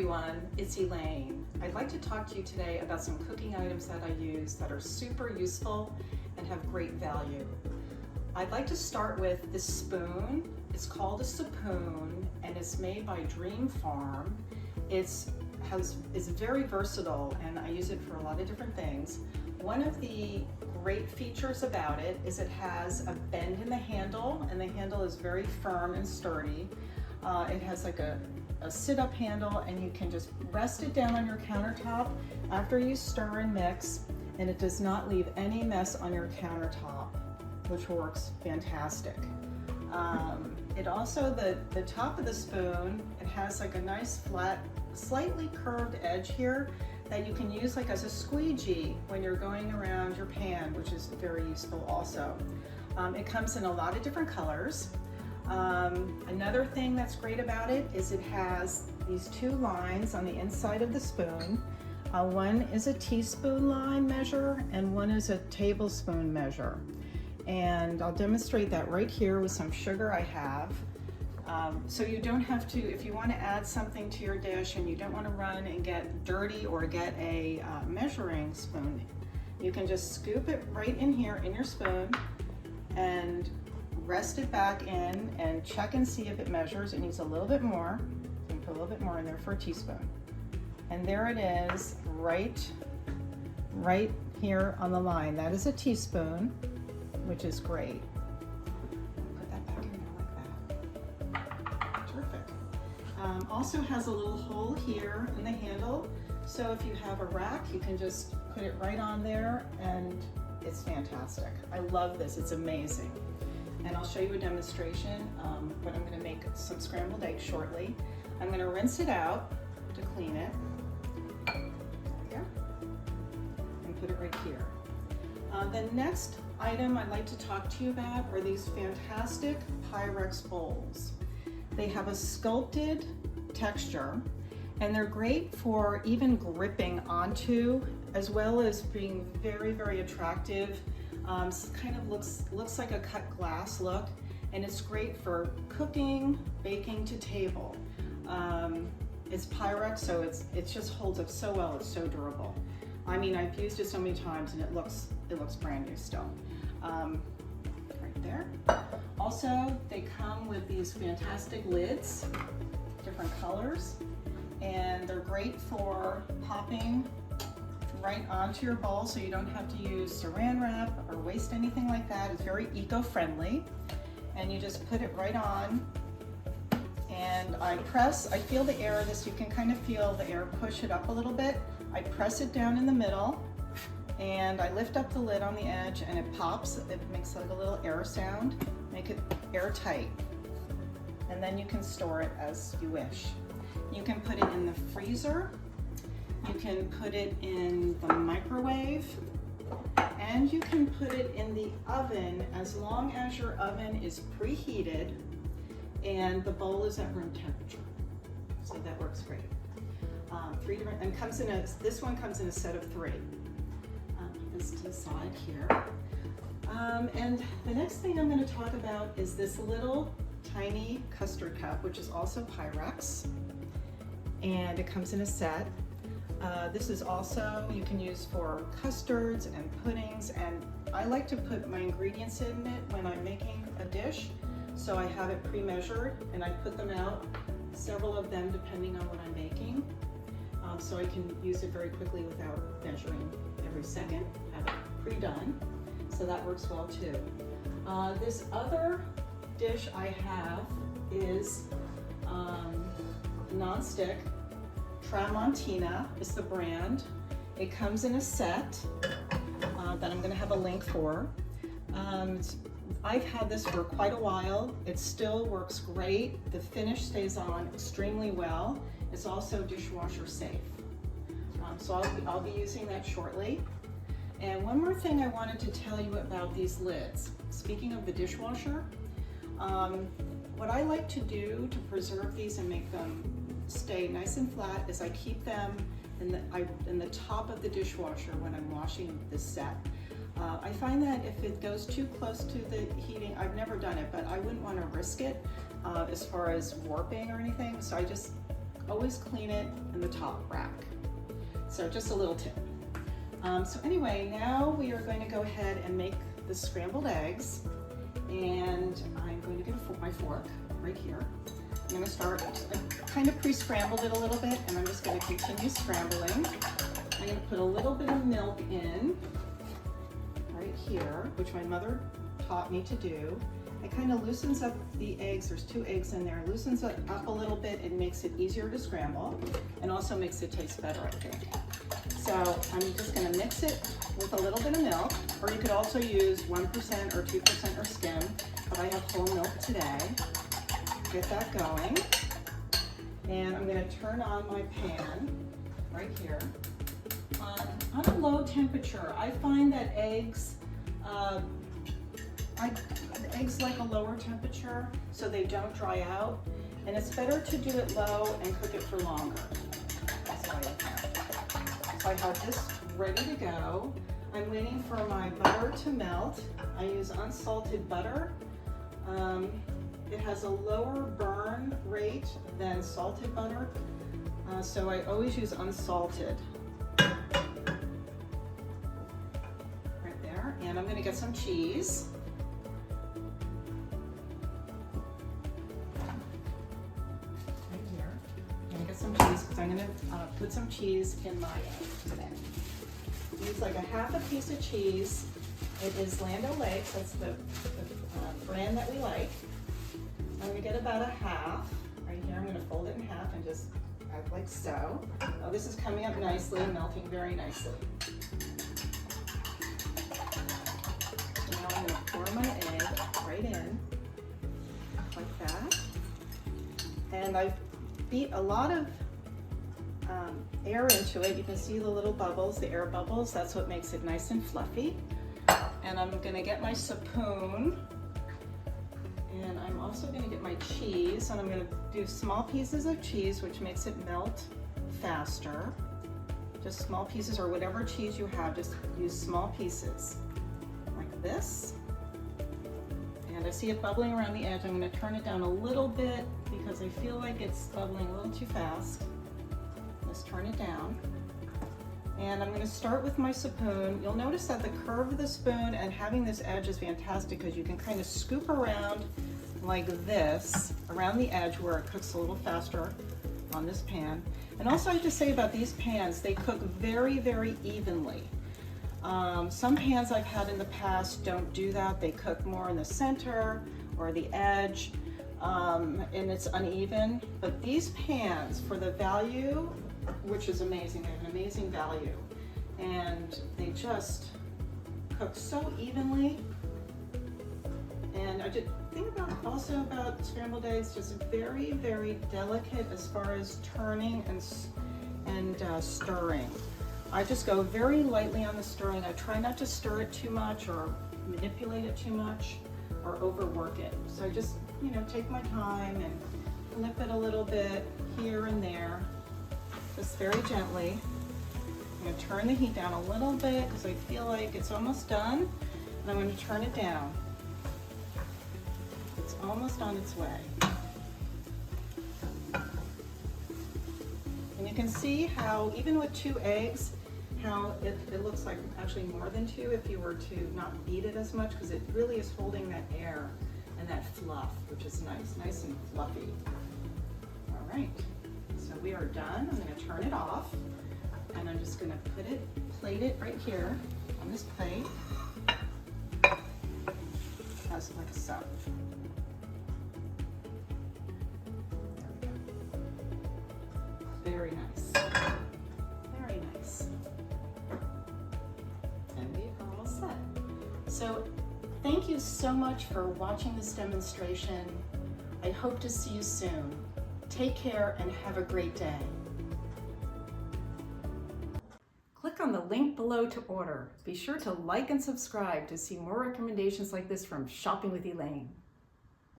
everyone, it's Elaine. I'd like to talk to you today about some cooking items that I use that are super useful and have great value. I'd like to start with this spoon. It's called a Supoon and it's made by Dreamfarm. It's very versatile and I use it for a lot of different things. One of the great features about it is it has a bend in the handle, and the handle is very firm and sturdy. It has like a sit-up handle, and you can just rest it down on your countertop after you stir and mix, and it does not leave any mess on your countertop, which works fantastic. It also, the top of the spoon, it has like a nice flat, slightly curved edge here that you can use like as a squeegee when you're going around your pan, which is very useful also. It comes in a lot of different colors. Another thing that's great about it is it has these two lines on the inside of the spoon. One is a teaspoon line measure and one is a tablespoon measure. And I'll demonstrate that right here with some sugar I have. So you don't have to, if you want to add something to your dish and you don't want to run and get dirty or get a measuring spoon, you can just scoop it right in here in your spoon and rest it back in and check and see if it measures. It needs a little bit more. You can put a little bit more in there for a teaspoon. And there it is, right here on the line. That is a teaspoon, which is great. Put that back in there like that. Terrific. Also has a little hole here in the handle. So if you have a rack, you can just put it right on there and it's fantastic. I love this, it's amazing. And I'll show you a demonstration, but I'm going to make some scrambled eggs shortly. I'm going to rinse it out to clean it. There. And put it right here. The next item I'd like to talk to you about are these fantastic Pyrex bowls. They have a sculpted texture and they're great for even gripping onto, as well as being very, very attractive. Kind of looks like a cut glass look, and it's great for cooking, baking to table. It's Pyrex, so it just holds up so well. It's so durable. I mean, I've used it so many times, and it looks brand new still. Right there. Also, they come with these fantastic lids, different colors, and they're great for popping right onto your bowl, so you don't have to use saran wrap or waste anything like that. It's very eco-friendly, and you just put it right on, and I feel the air of this. You can kind of feel the air push it up a little bit. I press it down in the middle, and I lift up the lid on the edge, and it pops. It makes like a little air sound. Make it airtight, and then you can store it as you wish. You can put it in the freezer. You can put it in the microwave, and you can put it in the oven as long as your oven is preheated and the bowl is at room temperature. So that works great. This one comes in a set of 3. Put this to the side here. And the next thing I'm going to talk about is this little tiny custard cup, which is also Pyrex, and it comes in a set. This is also, you can use for custards and puddings, and I like to put my ingredients in it when I'm making a dish, so I have it pre-measured and I put them out, several of them depending on what I'm making, so I can use it very quickly without measuring every second, have it pre-done, so that works well too. This other dish I have is Nonstick. Tramontina is the brand. It comes in a set that I'm going to have a link for. I've had this for quite a while. It still works great. The finish stays on extremely well. It's also dishwasher safe. So I'll be using that shortly. And one more thing I wanted to tell you about these lids. Speaking of the dishwasher, what I like to do to preserve these and make them stay nice and flat is I keep them in the top of the dishwasher when I'm washing this set. I find that if it goes too close to the heating, I've never done it, but I wouldn't want to risk it as far as warping or anything, so I just always clean it in the top rack. So just a little tip. So anyway, now we are going to go ahead and make the scrambled eggs, and I'm going to get my fork right here. I'm going to start, I kind of pre-scrambled it a little bit, and I'm just going to continue scrambling. I'm going to put a little bit of milk in right here, which my mother taught me to do. It kind of loosens up the eggs. There's 2 eggs in there. It loosens it up a little bit and makes it easier to scramble, and also makes it taste better, I think. So I'm just going to mix it with a little bit of milk, or you could also use 1% or 2% or skim, but I have whole milk today. Get that going, and I'm going to turn on my pan right here on a low temperature. I find that eggs, eggs like a lower temperature so they don't dry out, and it's better to do it low and cook it for longer. That's why I found. So I have this ready to go. I'm waiting for my butter to melt. I use unsalted butter. It has a lower burn rate than salted butter, so I always use unsalted. Right there, and I'm going to get some cheese. Right here. I'm going to get some cheese because I'm going to put some cheese in my egg today. Use like a half a piece of cheese. It is Land O'Lakes, that's the brand that we like. I'm going to get about a half right here. I'm going to fold it in half and just add like so. Oh, this is coming up nicely, melting very nicely. So now I'm going to pour my egg right in, like that. And I've beat a lot of air into it. You can see the little bubbles, the air bubbles. That's what makes it nice and fluffy. And I'm going to get my Supoon. And I'm also going to get my cheese, and I'm going to do small pieces of cheese, which makes it melt faster. Just small pieces, or whatever cheese you have, just use small pieces like this. And I see it bubbling around the edge. I'm going to turn it down a little bit because I feel like it's bubbling a little too fast. Let's turn it down. And I'm going to start with my Supoon. You'll notice that the curve of the spoon and having this edge is fantastic because you can kind of scoop around like this around the edge where it cooks a little faster on this pan. And also I have to say about these pans, they cook very, very evenly. Some pans I've had in the past don't do that. They cook more in the center or the edge, and it's uneven. But these pans, for the value, which is amazing, they have an amazing value, and they just cook so evenly. And I just think about scrambled eggs, just very, very delicate as far as turning and stirring. I just go very lightly on the stirring. I try not to stir it too much or manipulate it too much or overwork it. So I just, take my time and flip it a little bit here and there, just very gently. I'm going to turn the heat down a little bit because I feel like it's almost done, and I'm going to turn it down. It's almost on its way. And you can see how, even with 2 eggs, how it looks like actually more than 2 if you were to not beat it as much, because it really is holding that air and that fluff, which is nice and fluffy. All right, so we are done. I'm going to turn it off, and I'm just going to plate it right here on this plate, as like so. Very nice. Very nice. And we are all set. So thank you so much for watching this demonstration. I hope to see you soon. Take care and have a great day. Click on the link below to order. Be sure to like and subscribe to see more recommendations like this from Shopping with Elaine.